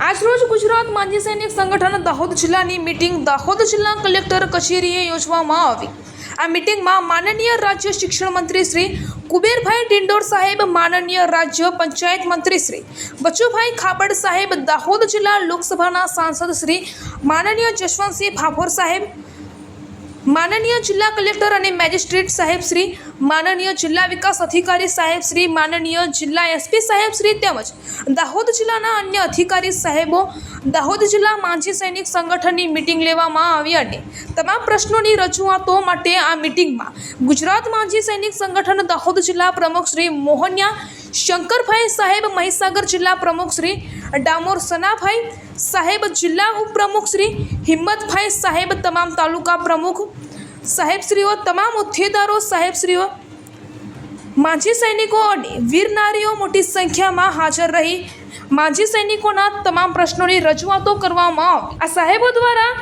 આજરોજ ગુજરાત માજી સૈનિક સંગઠન દાહોદ જિલ્લાની મીટિંગ દાહોદ જિલ્લા કલેક્ટર કચેરીએ યોજવામાં આવી। આ મીટિંગમાં માનનીય રાજ્ય શિક્ષણ મંત્રી શ્રી કુબેરભાઈ ડિંડોર સાહેબ, માનનીય રાજ્ય પંચાયત મંત્રી શ્રી બચુભાઈ ખાબડ સાહેબ, દાહોદ જિલ્લા લોકસભાના સાંસદ શ્રી માનનીય જશવંતસિંહ ભાભોર સાહેબ, માનનીય જિલ્લા કલેક્ટર અને મેજિસ્ટ્રેટ સાહેબ શ્રી, માનનીય જિલ્લા વિકાસ અધિકારી સાહેબ શ્રી, માનનીય જિલ્લા એસપી સાહેબ શ્રી તેમજ દાહોદ જિલ્લાના અન્ય અધિકારી સાહેબો દાહોદ જિલ્લા માજી સૈનિક સંગઠનની મીટિંગ લેવામાં આવી અને તમામ પ્રશ્નોની રજૂઆતો માટે આ મીટિંગમાં ગુજરાત માજી સૈનિક સંગઠન દાહોદ જિલ્લા પ્રમુખ શ્રી મોહનિયા શંકરભાઈ સાહેબ, મહીસાગર જિલ્લા પ્રમુખ શ્રી ડામોર સનાભાઈ સાહેબ, જિલ્લા ઉપપ્રમુખ શ્રી હિંમતભાઈ સાહેબ, તમામ તાલુકા પ્રમુખ સાહેબશ્રીઓ, તમામ હોદ્દેદારો સાહેબશ્રીઓ, માજી સૈનિકો અને વીર નારીઓ મોટી સંખ્યામાં હાજર રહી માજી સૈનિકોના તમામ પ્રશ્નોની રજૂઆતો કરવામાં આવી। આ સાહેબો દ્વારા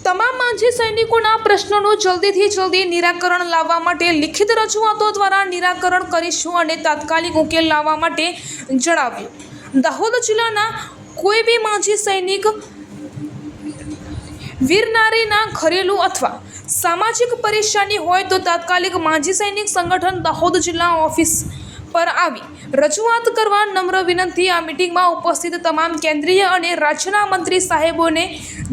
તમામ માજી સૈનિકોના પ્રશ્નોનું જલ્દીથી જલ્દી નિરાકરણ લાવવા માટે લિખિત રજૂઆતો દ્વારા નિરાકરણ કરીશું અને તાત્કાલિક ઉકેલ લાવવા માટે જણાવ્યું। દાહોદ જિલ્લાના કોઈ બી માજી સૈનિક વીર નારીના ઘરેલું અથવા સામાજિક પરેશાની હોય તો તાત્કાલિક માજી સૈનિક સંગઠન દાહોદ જિલ્લા ઓફિસ પર આવી રજૂઆત કરવા નમ્ર વિનંતી। આ મીટિંગમાં ઉપસ્થિત તમામ કેન્દ્રીય અને રાજ્યના મંત્રી સાહેબોને,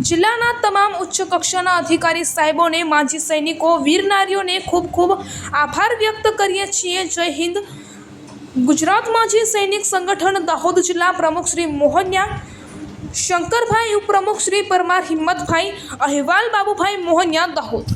જિલ્લાના તમામ ઉચ્ચ કક્ષાના અધિકારી સાહેબોને, માજી સૈનિકો, વીર નારીઓને ખૂબ ખૂબ આભાર વ્યક્ત કરીએ છીએ। જય હિન્દ। ગુજરાત માજી સૈનિક સંગઠન દાહોદ જિલ્લા પ્રમુખ શ્રી મોહનિયા શંકરભાઈ, ઉપપ્રમુખ શ્રી પરમાર હિંમતભાઈ, અહેવાલ બાબુભાઈ મોહનિયા, દાહોદ।